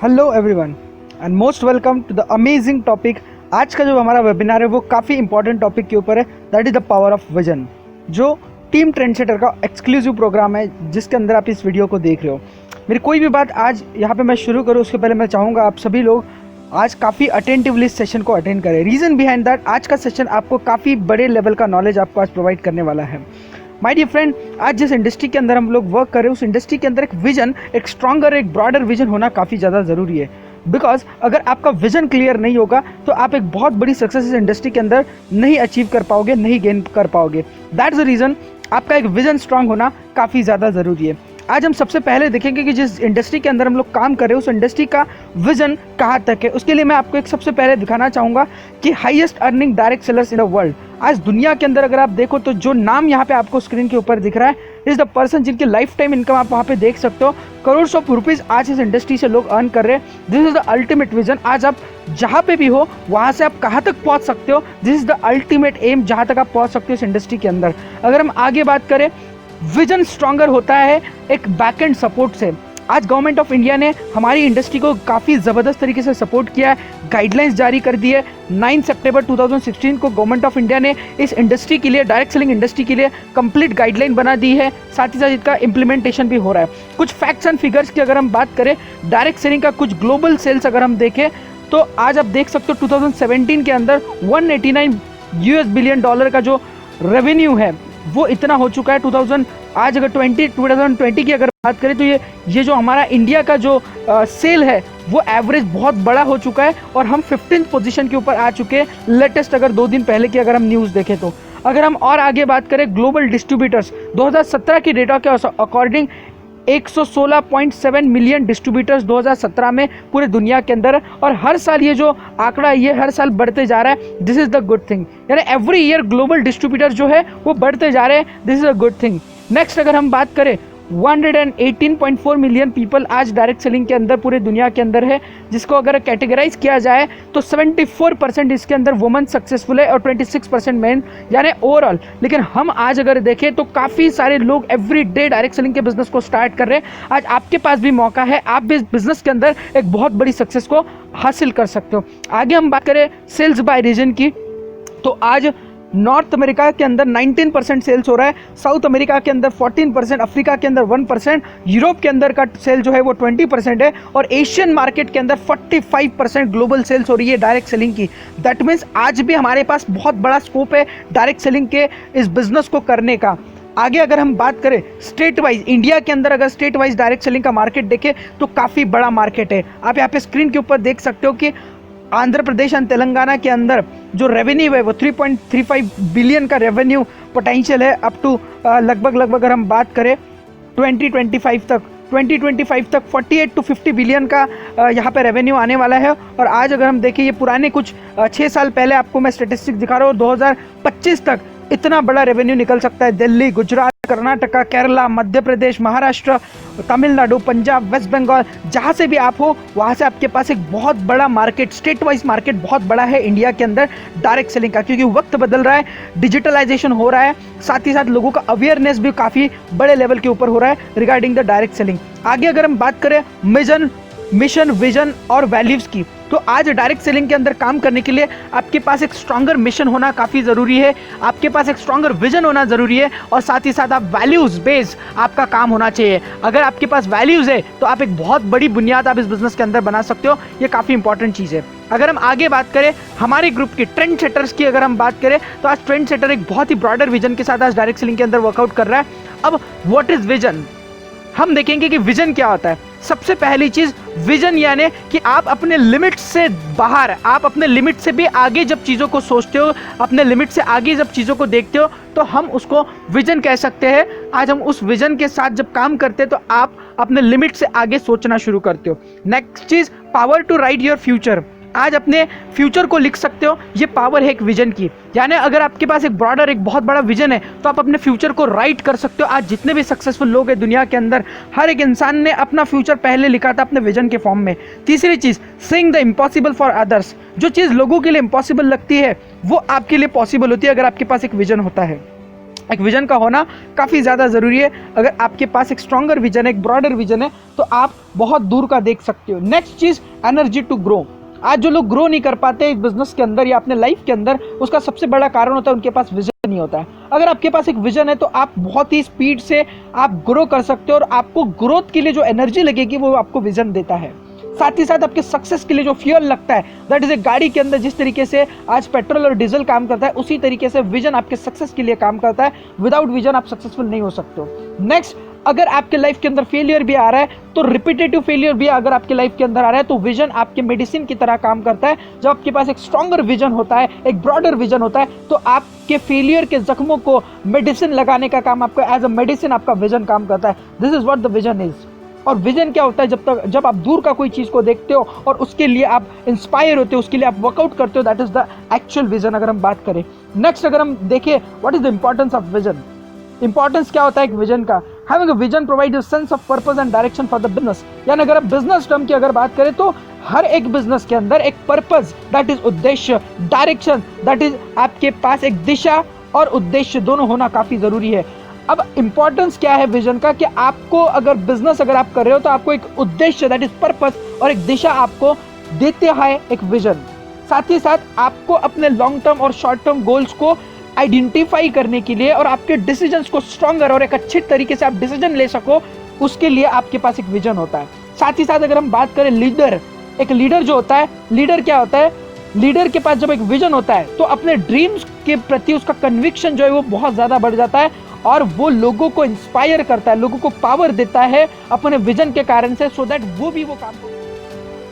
Hello everyone and most welcome to the amazing topic. आज का जो हमारा वेबिनार है वो काफ़ी इंपॉर्टेंट टॉपिक के ऊपर है, that is the power of vision, जो टीम ट्रेंडसेटर का एक्सक्लूसिव प्रोग्राम है जिसके अंदर आप इस वीडियो को देख रहे हो। मेरी कोई भी बात आज यहाँ पे मैं शुरू करूँ उसके पहले मैं चाहूँगा आप सभी लोग आज काफ़ी अटेंटिवली इस सेशन को अटेंड करें। रीज़न बिहाइंड दैट आज का सेशन आपको काफ़ी बड़े लेवल का नॉलेज आपको आज प्रोवाइड करने वाला है। माय डियर फ्रेंड, आज जिस इंडस्ट्री के अंदर हम लोग वर्क कर रहे हैं उस इंडस्ट्री के अंदर एक विजन, एक स्ट्रॉन्गर, एक ब्रॉडर विजन होना काफ़ी ज़्यादा ज़रूरी है। बिकॉज अगर आपका विजन क्लियर नहीं होगा तो आप एक बहुत बड़ी सक्सेस इस इंडस्ट्री के अंदर नहीं अचीव कर पाओगे, नहीं गेन कर पाओगे। दैट्स द रीज़न आपका एक विजन स्ट्रांग होना काफ़ी ज़्यादा ज़रूरी है। आज हम सबसे पहले देखेंगे कि जिस इंडस्ट्री के अंदर हम लोग काम कर रहे हैं उस इंडस्ट्री का विजन कहाँ तक है। उसके लिए मैं आपको एक सबसे पहले दिखाना चाहूँगा कि highest earning direct sellers in the world. आज दुनिया के अंदर अगर आप देखो तो जो नाम यहाँ पे आपको स्क्रीन के ऊपर दिख रहा है इज द पर्सन जिनकी लाइफ टाइम इनकम आप वहाँ पे देख सकते हो, करोड़ ऑफ रुपीज़ आज इस इंडस्ट्री से लोग अर्न कर रहे हैं। This is the ultimate vision. आज आप जहाँ पे भी हो वहाँ से आप कहाँ तक पहुँच सकते हो, this is the ultimate aim जहाँ तक आप पहुँच सकते हो इस इंडस्ट्री के अंदर। अगर हम आगे बात करें, विजन स्ट्रॉन्गर होता है एक बैकएंड सपोर्ट से। आज गवर्नमेंट ऑफ इंडिया ने हमारी इंडस्ट्री को काफ़ी ज़बरदस्त तरीके से सपोर्ट किया है, गाइडलाइंस जारी कर दी है। 9 सितंबर 2016 को गवर्नमेंट ऑफ इंडिया ने इस इंडस्ट्री के लिए, डायरेक्ट सेलिंग इंडस्ट्री के लिए कंप्लीट गाइडलाइन बना दी है। साथ ही साथ इसका इम्प्लीमेंटेशन भी हो रहा है। कुछ फैक्ट्स एंड फिगर्स की अगर हम बात करें, डायरेक्ट सेलिंग का कुछ ग्लोबल सेल्स अगर हम देखें तो आज आप देख सकते हो 2017 के अंदर 189 US बिलियन डॉलर का जो रेवेन्यू है वो इतना हो चुका है। आज अगर 2020 की अगर बात करें तो ये जो हमारा इंडिया का जो सेल है वो एवरेज बहुत बड़ा हो चुका है और हम 15th पोजीशन के ऊपर आ चुके हैं। लेटेस्ट अगर 2 दिन पहले की अगर हम न्यूज़ देखें तो अगर हम और आगे बात करें, ग्लोबल डिस्ट्रीब्यूटर्स 2017 की डेटा के अकॉर्डिंग 116.7 मिलियन डिस्ट्रीब्यूटर्स 2017 में पूरे दुनिया के अंदर, और हर साल ये जो आंकड़ा ये हर साल बढ़ते जा रहा है। This is the good thing, यानी एवरी ईयर ग्लोबल डिस्ट्रीब्यूटर जो है वो बढ़ते जा रहे हैं। This is a good thing. Next अगर हम बात करें, 118.4 मिलियन पीपल आज डायरेक्ट सेलिंग के अंदर पूरे दुनिया के अंदर है, जिसको अगर कैटेगराइज किया जाए तो 74% इसके अंदर वुमेन सक्सेसफुल है और 26% मेन, यानी ओवरऑल। लेकिन हम आज अगर देखें तो काफ़ी सारे लोग एवरी डे डायरेक्ट सेलिंग के बिजनेस को स्टार्ट कर रहे हैं। आज आपके पास भी मौका है, आप भी इस बिजनेस के अंदर एक बहुत बड़ी सक्सेस को हासिल कर सकते हो। आगे हम बात करें सेल्स बाय रीजन की, तो आज नॉर्थ अमेरिका के अंदर 19% सेल्स हो रहा है, साउथ अमेरिका के अंदर 14%, अफ्रीका के अंदर 1%, यूरोप के अंदर का सेल जो है वो 20% है, और एशियन मार्केट के अंदर 45% ग्लोबल सेल्स हो रही है डायरेक्ट सेलिंग की। दैट मीन्स आज भी हमारे पास बहुत बड़ा स्कोप है डायरेक्ट सेलिंग के इस बिजनेस को करने का। आगे अगर हम बात करें स्टेट वाइज, इंडिया के अंदर अगर स्टेट वाइज डायरेक्ट सेलिंग का मार्केट देखें तो काफ़ी बड़ा मार्केट है। आप यहाँ पे स्क्रीन के ऊपर देख सकते हो कि आंध्र प्रदेश एंड तेलंगाना के अंदर जो रेवेन्यू है वो 3.35 बिलियन का रेवेन्यू पोटेंशियल है अप टू लगभग अगर हम बात करें 2025 तक 48 to 50 बिलियन का यहाँ पे रेवेन्यू आने वाला है। और आज अगर हम देखें, ये पुराने कुछ 6 साल पहले आपको मैं स्टेटिस्टिक्स दिखा रहा हूँ, 2025 तक इतना बड़ा रेवेन्यू निकल सकता है। दिल्ली, गुजरात, कर्नाटका, केरला, मध्य प्रदेश, महाराष्ट्र, तमिलनाडु, पंजाब, वेस्ट बंगाल, जहाँ से भी आप हो वहाँ से आपके पास एक बहुत बड़ा मार्केट, स्टेट वाइज मार्केट बहुत बड़ा है इंडिया के अंदर डायरेक्ट सेलिंग का, क्योंकि वक्त बदल रहा है, डिजिटलाइजेशन हो रहा है, साथ ही साथ लोगों का अवेयरनेस भी काफ़ी बड़े लेवल के ऊपर हो रहा है रिगार्डिंग द डायरेक्ट सेलिंग। आगे अगर हम बात करें मिशन, विजन और वैल्यूज़ की, तो आज डायरेक्ट सेलिंग के अंदर काम करने के लिए आपके पास एक स्ट्रॉन्गर मिशन होना काफ़ी ज़रूरी है, आपके पास एक स्ट्रॉन्गर विजन होना ज़रूरी है, और साथ ही साथ आप वैल्यूज़ बेस्ड आपका काम होना चाहिए। अगर आपके पास वैल्यूज़ है तो आप एक बहुत बड़ी बुनियाद आप इस बिज़नेस के अंदर बना सकते हो। ये काफ़ी इंपॉर्टेंट चीज़ है। अगर हम आगे बात करें हमारे ग्रुप की ट्रेंड सेटर्स की, अगर हम बात करें तो आज ट्रेंड सेटर एक बहुत ही ब्रॉडर विजन के साथ आज डायरेक्ट सेलिंग के अंदर वर्कआउट कर रहा है। अब व्हाट इज़ विजन, हम देखेंगे कि विजन क्या होता है। सबसे पहली चीज विजन, यानी कि आप अपने लिमिट से बाहर, आप अपने लिमिट से भी आगे जब चीज़ों को सोचते हो, अपने लिमिट से आगे जब चीज़ों को देखते हो तो हम उसको विजन कह सकते हैं। आज हम उस विजन के साथ जब काम करते हैं तो आप अपने लिमिट से आगे सोचना शुरू करते हो। नेक्स्ट चीज, power to write your future. आज अपने फ्यूचर को लिख सकते हो, ये पावर है एक विजन की। यानी अगर आपके पास एक ब्रॉडर, एक बहुत बड़ा विजन है तो आप अपने फ्यूचर को राइट कर सकते हो। आज जितने भी सक्सेसफुल लोग हैं दुनिया के अंदर, हर एक इंसान ने अपना फ्यूचर पहले लिखा था अपने विजन के फॉर्म में। तीसरी चीज़, seeing the impossible for others. जो चीज़ लोगों के लिए इम्पॉसिबल लगती है वो आपके लिए पॉसिबल होती है अगर आपके पास एक विजन होता है। एक विजन का होना काफ़ी ज़्यादा ज़रूरी है। अगर आपके पास एक स्ट्रॉन्गर विजन है, एक ब्रॉडर विजन है, तो आप बहुत दूर का देख सकते हो। नेक्स्ट चीज़, एनर्जी टू ग्रो। आज जो लोग ग्रो नहीं कर पाते इस बिजनेस के अंदर या अपने लाइफ के अंदर, उसका सबसे बड़ा कारण होता है उनके पास विजन नहीं होता है। अगर आपके पास एक विजन है तो आप बहुत ही स्पीड से आप ग्रो कर सकते हो, और आपको ग्रोथ के लिए जो एनर्जी लगेगी वो आपको विजन देता है। साथ ही साथ आपके सक्सेस के लिए जो फ्यूल लगता है, दैट इज ए गाड़ी के अंदर जिस तरीके से आज पेट्रोल और डीजल काम करता है, उसी तरीके से विजन आपके सक्सेस के लिए काम करता है। विदाउट विजन आप सक्सेसफुल नहीं हो सकते हो। नेक्स्ट, अगर आपके लाइफ के अंदर फेलियर भी आ रहा है, तो रिपीटेटिव फेलियर भी अगर आपके लाइफ के अंदर आ रहा है, तो विजन आपके मेडिसिन की तरह काम करता है। जब आपके पास एक स्ट्रॉन्गर विजन होता है, एक ब्रॉडर विजन होता है, तो आपके फेलियर के जख्मों को मेडिसिन लगाने का काम आपका एज अ मेडिसिन आपका विजन काम करता है। This is what the vision is. और विजन क्या होता है? जब आप दूर का कोई चीज को देखते हो और उसके लिए आप इंस्पायर होते हो, उसके लिए आप वर्कआउट करते हो, that is the actual vision. अगर हम बात करें नेक्स्ट, अगर हम देखें what is the importance of vision. Importance क्या होता है एक विजन का? Having a vision provides a sense of purpose and direction for the business. यानी अगर आप बिजनेस टर्म की अगर बात करें तो हर एक बिजनेस के अंदर एक पर्पस, दैट इज उद्देश्य, डायरेक्शन, दैट इज आपके पास एक दिशा और उद्देश्य दोनों होना काफी जरूरी है। अब इंपॉर्टेंस क्या है विजन का कि आपको अगर बिजनेस अगर आप कर रहे हो तो आपको एक उद्देश्य, दैट इज पर्पस, और एक दिशा आपको देते हैं एक विजन। साथ ही साथ आपको अपने लॉन्ग टर्म और शॉर्ट टर्म गोल्स को आइडेंटिफाई करने के लिए और आपके डिसीजंस को स्ट्रॉन्गर और एक अच्छे तरीके से आप डिसीजन ले सको, उसके लिए आपके पास एक विजन होता है। साथ ही साथ अगर हम बात करें लीडर, एक लीडर जो होता है, लीडर क्या होता है? लीडर के पास जब एक विजन होता है तो अपने ड्रीम्स के प्रति उसका कन्विक्शन जो है वो बहुत ज्यादा बढ़ जाता है, और वो लोगों को इंस्पायर करता है, लोगों को पावर देता है अपने विजन के कारण से, सो दैट वो भी वो काम को।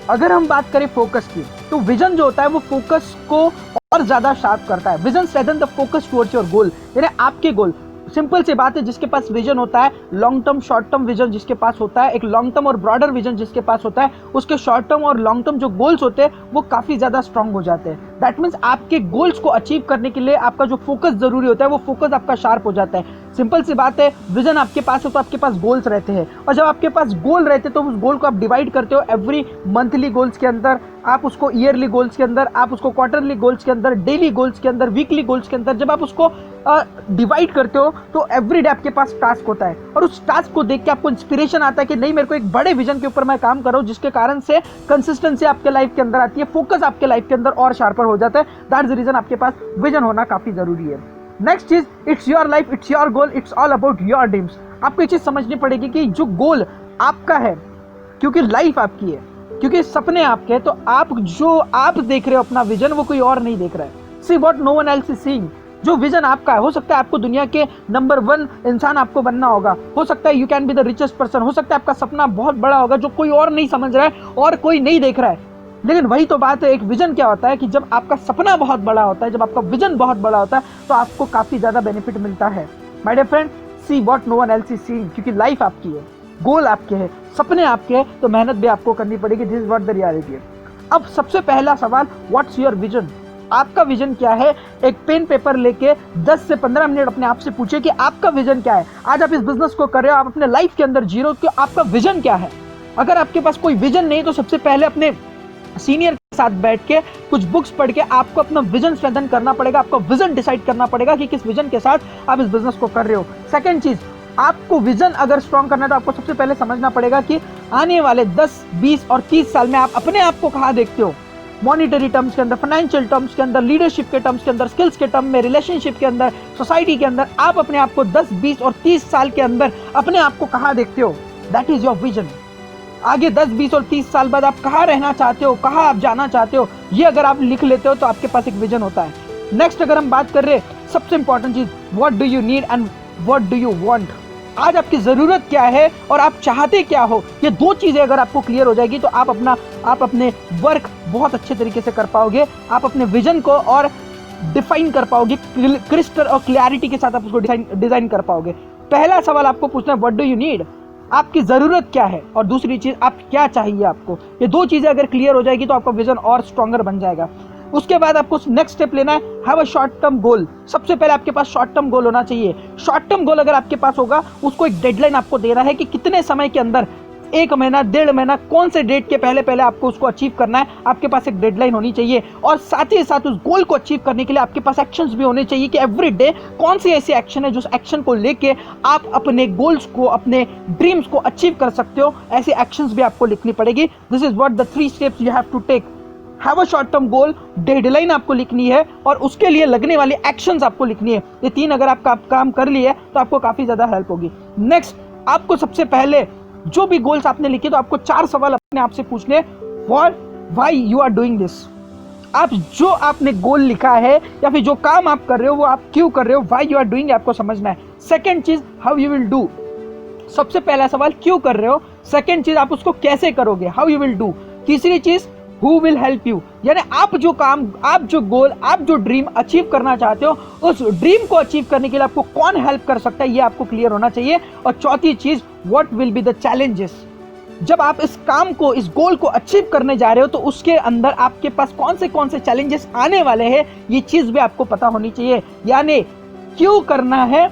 अगर हम बात करें फोकस की, तो विजन जो होता है वो फोकस को और ज्यादा शार्प करता है। Vision strengthen the focus towards your goal. यानी आपके गोल, सिंपल सी बात है, जिसके पास विजन होता है, long term short term vision जिसके पास होता है, एक लॉन्ग टर्म और ब्रॉडर विजन जिसके पास होता है, उसके शॉर्ट टर्म और लॉन्ग टर्म जो गोल्स होते हैं वो काफी ज्यादा स्ट्रांग हो जाते हैं। दैट मीन्स आपके गोल्स को अचीव करने के लिए आपका जो फोकस जरूरी होता है वो फोकस आपका शार्प हो जाता है। सिंपल सी बात है, विजन आपके पास है तो आपके पास गोल्स रहते हैं, और जब आपके पास गोल रहते हैं तो उस गोल को आप डिवाइड करते हो एवरी मंथली गोल्स के अंदर, आप उसको ईयरली गोल्स के अंदर, आप उसको क्वार्टरली गोल्स के अंदर, डेली गोल्स के अंदर, वीकली गोल्स के अंदर। जब आप उसको डिवाइड करते हो तो एवरी डे आपके पास टास्क होता है, और उस टास्क को देख के आपको इंस्पिरेशन आता है कि नहीं, मेरे को एक बड़े विजन के ऊपर मैं काम कर रहा हूँ, जिसके कारण से कंसिस्टेंसी आपके लाइफ के अंदर आती है, फोकस आपके लाइफ के अंदर और शार्पर हो जाता है। दैट्स द रीजन आपके पास विजन होना काफी जरूरी है। नेक्स्ट चीज, it's your life, it's your goal, it's all about your dreams. आपको ये चीज समझनी पड़ेगी कि जो गोल आपका है, क्योंकि लाइफ आपकी है, क्योंकि सपने आपके हैं, तो आप जो आप देख रहे हो अपना विजन, वो कोई और नहीं देख रहा है। See what no one else is seeing. जो विजन आपका है, हो सकता है आपको दुनिया के नंबर 1 इंसान आपको बनना होगा, हो सकता है you can be the richest person, हो सकता है आपका सपना बहुत बड़ा होगा जो कोई और नहीं समझ रहा है और कोई नहीं देख रहा है। लेकिन वही तो बात है, एक विजन क्या होता है कि जब आपका सपना बहुत बड़ा होता है, जब आपका विजन बहुत बड़ा होता है, तो आपको काफी ज्यादा बेनिफिट मिलता है। My dear friend, see what no one else is seeing, क्योंकि लाइफ आपकी है, गोल आपके हैं, सपने आपके हैं, तो मेहनत भी आपको करनी पड़ेगी। This is what the reality है। अब सबसे पहला सवाल, व्हाट्स योर विजन? आपका विजन क्या है? एक पेन पेपर लेके 10 से 15 मिनट अपने आप से पूछिए कि आपका विजन क्या है। आज आप इस बिजनेस को कर रहे हो, आप अपने लाइफ के अंदर जी रहे हो, कि आपका विजन क्या है। अगर आपके पास कोई विजन नहीं, तो सबसे पहले अपने सीनियर के साथ बैठ के कुछ बुक्स पढ़ के आपको अपना विजन स्ट्रेंथन करना पड़ेगा, आपको विजन डिसाइड करना पड़ेगा कि किस विजन के साथ आप इस बिजनेस को कर रहे हो। सेकंड चीज, आपको विजन अगर स्ट्रॉन्ग करना है तो आपको सबसे पहले समझना पड़ेगा कि आने वाले 10, 20 और 30 साल में आप अपने आप को कहाँ देखते हो। मॉनिटरी टर्म्स के अंदर, फाइनेंशियल टर्म्स के अंदर, लीडरशिप के टर्म्स के अंदर, स्किल्स के टर्म में, रिलेशनशिप के अंदर, सोसाइटी के अंदर, आप अपने आप को 10, 20 और 30 साल के अंदर अपने आप को कहाँ देखते हो। That is your vision. आगे 10, 20 और 30 साल बाद आप कहाँ रहना चाहते हो, कहाँ आप जाना चाहते हो, ये अगर आप लिख लेते हो तो आपके पास एक विजन होता है। नेक्स्ट, अगर हम बात कर रहे हैं सबसे इंपॉर्टेंट चीज, what do you need and what do you want. आज आपकी जरूरत क्या है और आप चाहते क्या हो, ये दो चीजें अगर आपको क्लियर हो जाएगी तो आप अपने वर्क बहुत अच्छे तरीके से कर पाओगे, आप अपने विजन को और डिफाइन कर पाओगे, क्रिस्टल और क्लैरिटी के साथ आप उसको डिजाइन कर पाओगे। पहला सवाल आपको पूछना है, व्हाट डू यू नीड, आपकी जरूरत क्या है, और दूसरी चीज आप क्या चाहिए आपको। ये दो चीजें अगर क्लियर हो जाएगी तो आपका विजन और स्ट्रॉन्गर बन जाएगा। उसके बाद आपको नेक्स्ट स्टेप लेना है, हैव अ शॉर्ट टर्म गोल। सबसे पहले आपके पास शॉर्ट टर्म गोल होना चाहिए। शॉर्ट टर्म गोल अगर आपके पास होगा, उसको एक डेडलाइन आपको देना है कि कितने समय के अंदर 1 महीना 1.5 महीना कौन से डेट के पहले पहले आपको उसको अचीव करना है, आपके पास एक डेडलाइन होनी चाहिए। और साथ ही साथ उस गोल को अचीव करने के लिए आपके पास एक्शंस भी होने चाहिए कि एवरी डे कौन सी ऐसी एक्शन है जो एक्शन को लेके आप अपने गोल्स को, अपने ड्रीम्स को अचीव कर सकते हो। ऐसी एक्शंस भी आपको लिखनी पड़ेगी। This is what the 3 steps you have to take. Have a short term goal, deadline आपको लिखनी है और उसके लिए लगने वाली एक्शंस आपको लिखनी है। ये 3 अगर आपका काम कर लिए तो आपको काफी ज्यादा हेल्प होगी। नेक्स्ट, आपको सबसे पहले जो भी गोल्स आपने लिखे तो आपको 4 सवाल अपने आप से पूछने। What, why you are doing this. आप जो आपने गोल लिखा है या फिर जो काम आप कर रहे हो वो आप क्यों कर रहे हो, व्हाई यू आर डूइंग, आपको समझना है। सेकंड चीज, हाउ यू विल डू। सबसे पहला सवाल क्यों कर रहे हो, सेकंड चीज आप उसको कैसे करोगे, हाउ यू विल डू। तीसरी चीज, हु विल हेल्प यू, यानी आप जो काम, आप जो गोल, आप जो ड्रीम अचीव करना चाहते हो उस ड्रीम को अचीव करने के लिए आपको कौन हेल्प कर सकता है, ये आपको क्लियर होना चाहिए। और चौथी चीज, what will be the challenges. जब आप इस काम को, इस गोल को अचीव करने जा रहे हो तो उसके अंदर आपके पास कौन से चैलेंजेस आने वाले हैं, ये चीज भी आपको पता होनी चाहिए। यानी क्यों करना है,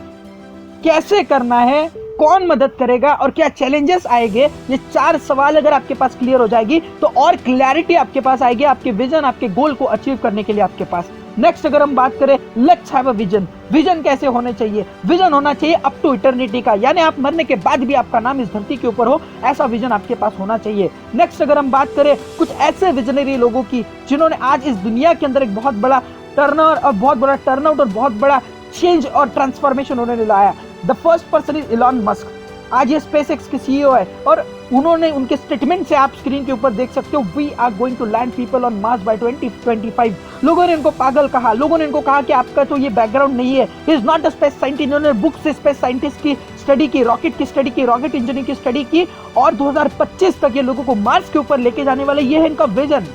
कैसे करना है, कौन मदद करेगा और क्या चैलेंजेस आएंगे। ये 4 सवाल अगर आपके पास क्लियर हो जाएगी तो और क्लैरिटी आपके पास आएगी आपके विजन, आपके गोल को अचीव करने के लिए आपके पास। नेक्स्ट, अगर हम बात करें, let's have a vision. Vision कैसे होने चाहिए, विजन होना चाहिए अप टू इटर्निटी का, यानी आप मरने के बाद भी आपका नाम इस धरती के ऊपर हो, ऐसा विजन आपके पास होना चाहिए। नेक्स्ट, अगर हम बात करें कुछ ऐसे विजनरी लोगों की जिन्होंने आज इस दुनिया के अंदर एक बहुत बड़ा टर्नआउट और बहुत बड़ा चेंज और ट्रांसफॉर्मेशन उन्होंने लाया। The first person is Elon Musk. आज ये स्पेसएक्स के सीईओ है और उन्होंने, उनके स्टेटमेंट से आप स्क्रीन के ऊपर देख सकते हो, we are going to land people on Mars by 2025। लोगों ने इनको पागल कहा, लोगों ने इनको कहा कि आपका तो ये बैकग्राउंड नहीं है, he is not a space scientist. इन्होंने बुक से स्पेस साइंटिस्ट की स्टडी की, रॉकेट की स्टडी की, रॉकेट इंजीनियरिंग की स्टडी की और 2025 तक ये लोगों को मार्स के ऊपर लेके जाने वाले, ये है इनका विजन।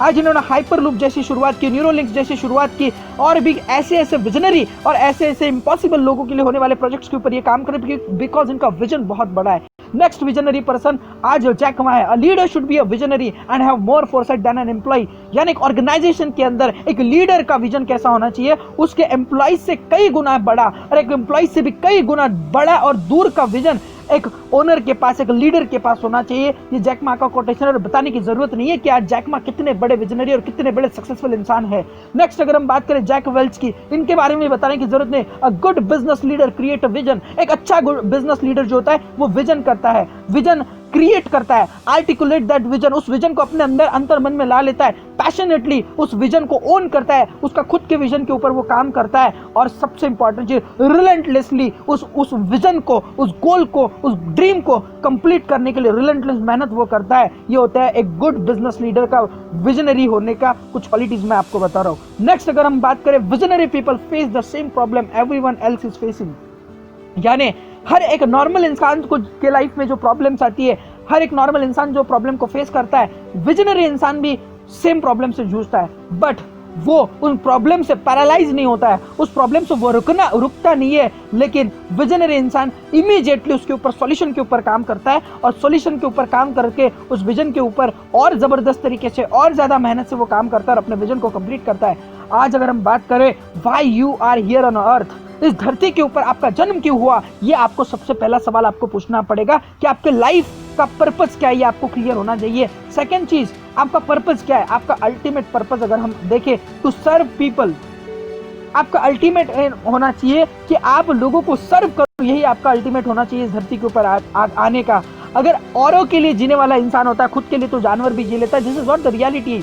आज इन्होंने हाइपरलूप जैसी शुरुआत की, न्यूरोलिंक्स जैसी शुरुआत की और भी ऐसे विजनरी और ऐसे इम्पॉसिबल लोगों के लिए होने वाले प्रोजेक्ट्स के ऊपर ये काम कर रहे हैं बिकॉज इनका विजन बहुत बड़ा है। नेक्स्ट विजनरी पर्सन आज जैक मा है। A leader should be a visionary and have more foresight than an employ. यानी एक ऑर्गेनाइजेशन के अंदर एक लीडर का विजन कैसा होना चाहिए, उसके एम्प्लॉय से कई गुना बड़ा और एक एम्प्लॉय से भी कई गुना बड़ा और दूर का विजन एक ओनर के पास, एक लीडर के पास होना चाहिए। ये जैक मा का कोटेशन और बताने की जरूरत नहीं है कि आज जैक मा कितने बड़े विजनरी और कितने बड़े सक्सेसफुल इंसान है। नेक्स्ट, अगर हम बात करें जैक वेल्च की, इनके बारे में बताने की जरूरत नहीं। A good business leader create a vision. एक अच्छा बिजनेस लीडर जो होता है वो विजन करता है, विजन क्रिएट करता है, आर्टिकुलेट दैट विजन, उस विजन को अपने अंदर अंतर मन में ला लेता है, पैशनेटली उस विजन को ओन करता है, उसका खुद के विजन के ऊपर वो काम करता है और सबसे इंपॉर्टेंट चीज, रिलेंटलेसली उस विजन को, उस गोल को, उस ड्रीम को कंप्लीट करने के लिए रिलेंटलेस मेहनत वो करता है। ये होता है एक गुड बिजनेस लीडर का विजनरी होने का कुछ क्वालिटीज मैं आपको बता रहा हूं। नेक्स्ट, अगर हम बात करें, visionary people face the same problem everyone else is facing. यानी हर एक नॉर्मल इंसान को के लाइफ में जो प्रॉब्लम्स आती है, हर एक नॉर्मल इंसान जो प्रॉब्लम को फेस करता है, विजनरी इंसान भी सेम प्रॉब्लम से जूझता है, बट वो उन प्रॉब्लम से पैरालाइज नहीं होता है, उस प्रॉब्लम से वो रुकता नहीं है, लेकिन विजनरी इंसान इमीडिएटली उसके ऊपर सॉल्यूशन के ऊपर काम करता है और सॉल्यूशन के ऊपर काम करके उस विजन के ऊपर और जबरदस्त तरीके से और ज्यादा मेहनत से वो काम करता है और अपने विजन को कंप्लीट करता है। आज अगर हम बात करें why you are here on earth, इस धरती के ऊपर आपका जन्म क्यों हुआ, ये आपको सबसे पहला सवाल आपको पूछना पड़ेगा कि आपके लाइफ का पर्पस क्या है, ये आपको क्लियर होना चाहिए। सेकंड चीज, आपका पर्पस क्या है, आपका अल्टीमेट पर्पस अगर हम देखें टू सर्व पीपल, आपका अल्टीमेट होना चाहिए कि आप लोगों को सर्व करो, यही आपका अल्टीमेट होना चाहिए इस धरती के ऊपर आने का। अगर औरों के लिए जीने वाला इंसान होता है, खुद के लिए तो जानवर भी जी लेता है। This is what the reality.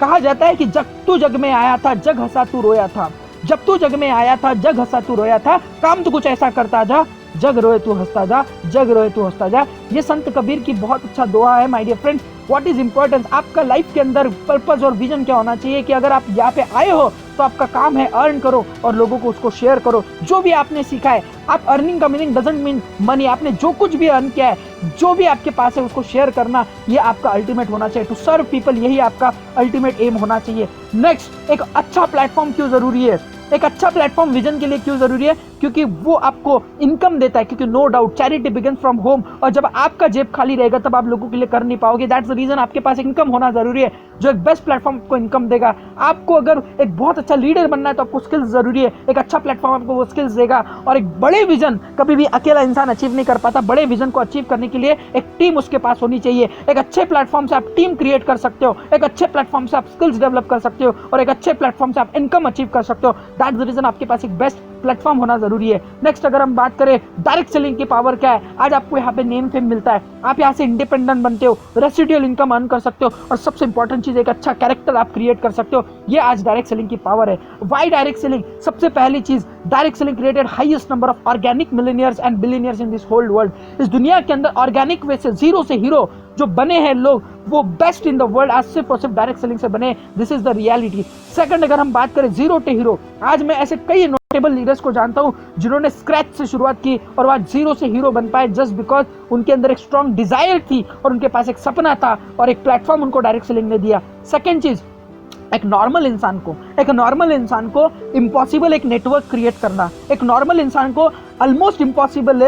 कहा जाता है कि जब तू जग में आया था, जग हंसा तू रोया था। जब तू जग में आया था, जग हंसा तू रोया था, काम तो कुछ ऐसा करता जा, जग रोए तू हंसता जा, जग रोए तू हंसता जा। ये संत कबीर की बहुत अच्छा दुआ है my dear friends. What is importance, आपका लाइफ के अंदर पर्पस और विजन क्या होना चाहिए कि अगर आप यहाँ पे आए हो तो आपका काम है अर्न करो और लोगों को उसको शेयर करो। जो भी आपने सीखा है, आप अर्निंग का मीनिंग डजंट मीन मनी, आपने जो कुछ भी अर्न किया है, जो भी आपके पास है उसको शेयर करना, ये आपका अल्टीमेट होना चाहिए। टू सर्व पीपल, यही आपका अल्टीमेट एम होना चाहिए। नेक्स्ट, एक अच्छा प्लेटफॉर्म क्यों जरूरी है, एक अच्छा प्लेटफॉर्म विजन के लिए क्यों जरूरी है, क्योंकि वो आपको इनकम देता है, क्योंकि no doubt charity begins from home, और जब आपका जेब खाली रहेगा तब आप लोगों के लिए कर नहीं पाओगे। दैट्स द रीजन आपके पास इनकम होना जरूरी है, जो एक बेस्ट प्लेटफॉर्म को इनकम देगा। आपको अगर एक बहुत अच्छा लीडर बनना है तो आपको स्किल्स जरूरी है, एक अच्छा प्लेटफॉर्म आपको वो स्किल्स देगा। और एक बड़े विजन कभी भी अकेला इंसान अचीव नहीं कर पाता, बड़े विजन को अचीव करने के लिए एक टीम उसके पास होनी चाहिए। एक अच्छे प्लेटफॉर्म से आप टीम क्रिएट कर सकते हो, एक अच्छे प्लेटफॉर्म से आप स्किल्स डेवलप कर सकते हो, और एक अच्छे प्लेटफॉर्म से आप इनकम अचीव कर सकते हो। दैट्स द रीजन आपके पास एक बेस्ट प्लेटफॉर्म होना जरूरी है। नेक्स्ट अगर हम बात करें डायरेक्ट सेलिंग की पावर क्या है, आज आपको यहाँ पे नेम फेम मिलता है, आप यहाँ से इंडिपेंडेंट बनते हो, रेसिडुअल इनकम अर्न कर सकते हो, और सबसे इंपॉर्टेंट चीज एक अच्छा कैरेक्टर आप क्रिएट कर सकते हो। ये आज डायरेक्ट सेलिंग की पावर है। Why direct selling? सबसे पहली चीज, direct selling created highest number of organic millionaires and billionaires in this whole world. इस दुनिया के अंदर ऑर्गेनिक वे से जीरो से हीरो जो बने हैं लोग, वो बेस्ट इन द वर्ल्ड आज सिर्फ और सिर्फ डायरेक्ट सेलिंग से बने। This is the reality. Second, अगर हम बात करें जीरो टू हीरो, आज मैं ऐसे कई नोटेबल लीडर्स को जानता हूं जिन्होंने स्क्रैच से शुरुआत की और आज जीरो से हीरो बन पाए, जस्ट बिकॉज उनके अंदर एक स्ट्रॉन्ग डिजायर थी और उनके पास एक सपना था और एक प्लेटफॉर्म उनको डायरेक्ट सेलिंग ने दिया। सेकंड चीज, एक नॉर्मल इंसान को इम्पॉसिबल एक नेटवर्क क्रिएट करना, एक नॉर्मल इंसान को ऑलमोस्ट इम्पॉसिबल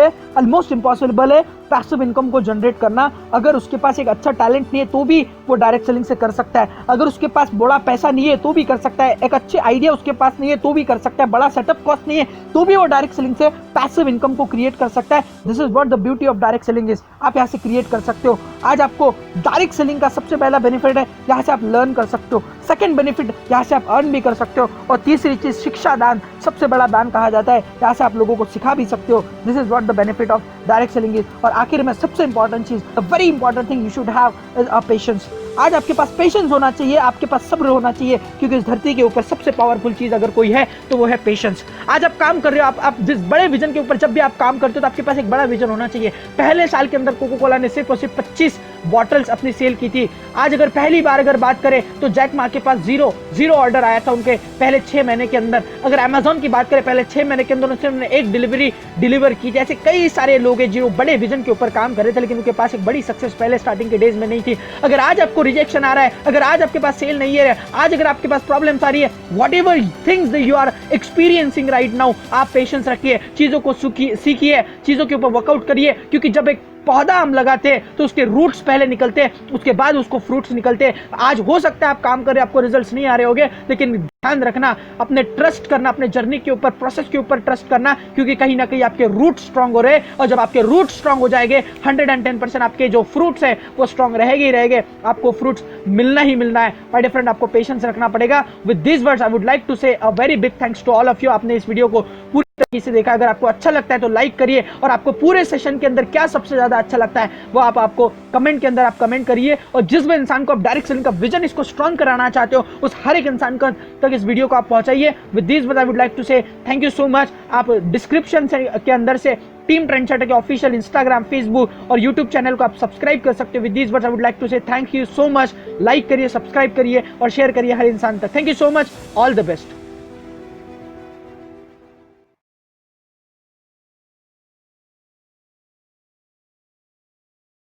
है पैसिव इनकम को जनरेट करना। अगर उसके पास एक अच्छा टैलेंट नहीं है तो भी वो डायरेक्ट सेलिंग से कर सकता है, अगर उसके पास बड़ा पैसा नहीं है तो भी कर सकता है, एक अच्छे आइडिया उसके पास नहीं है तो भी कर सकता है, बड़ा सेटअप कॉस्ट नहीं है तो भी वो डायरेक्ट सेलिंग से पैसिव इनकम को क्रिएट कर सकता है। This is what the beauty of direct selling is. आप यहाँ से क्रिएट कर सकते हो। आज आपको डायरेक्ट सेलिंग का सबसे पहला बेनिफिट है, यहाँ से आप लर्न कर सकते हो। सेकंड बेनिफिट, यहाँ से आप अर्न भी कर सकते हो। और तीसरी चीज, शिक्षा दान सबसे बड़ा दान कहा जाता है, यहाँ से आप लोगों को सिखा भी सकते हो। This is what the benefit of direct selling is. और आखिर में सबसे इंपॉर्टेंट चीज, the very important thing you should have is a patience. आज आपके पास पेशेंस होना चाहिए, आपके पास सब्र होना चाहिए, क्योंकि इस धरती के ऊपर सबसे पावरफुल चीज अगर कोई है तो वो है पेशेंस। आज आप काम कर रहे हो, आप जिस बड़े विजन के ऊपर जब भी आप काम करते हो तो आपके पास एक बड़ा विजन होना चाहिए। पहले साल के अंदर कोको कोला ने सिर्फ और सिर्फ 25 बॉटल्स अपनी सेल की थी। आज अगर पहली बार अगर बात करें तो जैक मा के पास जीरो ऑर्डर आया था उनके पहले 6 महीने के अंदर। अगर अमेजोन की बात करें, पहले 6 महीने के अंदर उन्होंने एक डिलीवरी डिलीवर की। जैसे कई सारे लोग हैं जो बड़े विजन के ऊपर काम कर रहे थे, लेकिन उनके पास एक बड़ी सक्सेस पहले स्टार्टिंग के डेज में नहीं थी। अगर आज आपको रिजेक्शन आ रहा है, अगर आज आपके पास सेल नहीं है, आज अगर आपके पास प्रॉब्लम्स आ रही है, whatever things that you are experiencing right now, आप पेशेंस रखिए, चीजों को सीखिए, चीजों के ऊपर वर्कआउट करिए। क्योंकि जब एक पौधा हम लगाते हैं तो उसके रूट्स पहले निकलते हैं, उसके बाद उसको फ्रूट्स निकलते हैं। आज हो सकता है आप काम कर रहे, आपको रिजल्ट्स नहीं आ रहे होंगे, लेकिन ध्यान रखना, अपने ट्रस्ट करना, अपने जर्नी के ऊपर, प्रोसेस के ऊपर ट्रस्ट करना, क्योंकि कहीं ना कहीं आपके रूट स्ट्रांग हो रहे हैं। और जब आपके रूट स्ट्रांग हो जाएंगे, 110% आपके जो फ्रूट्स है वो स्ट्रांग रहेंगे ही रहेंगे, आपको फ्रूट्स मिलना ही मिलना है। माय डियर फ्रेंड, आपको पेशेंस रखना पड़ेगा। With this words I would like to say a very big thanks to all of you. आपने इस वीडियो को पूरी तरीके से देखा। अगर आपको अच्छा लगता है तो लाइक करिए, और आपको पूरे सेशन के अंदर क्या सबसे ज्यादा अच्छा लगता है वो आपको कमेंट के अंदर आप कमेंट करिए। और जिस भी इंसान को आप डायरेक्ट सेलिंग का विजन इसको स्ट्रांग कराना चाहते हो, उस हर एक इंसान तक इस वीडियो को आप पहुंचाइए। With this words I would like to say thank you so much. आप डिस्क्रिप्शन के अंदर से टीम ट्रेंडसेटर के ऑफिशियल इंस्टाग्राम, फेसबुक और यूट्यूब चैनल को आप सब्सक्राइब कर सकते हो। With this words I would like to say thank you so much. Like करिए, सब्सक्राइब करिए और शेयर करिए हर इंसान तक। Thank you so much. All the best.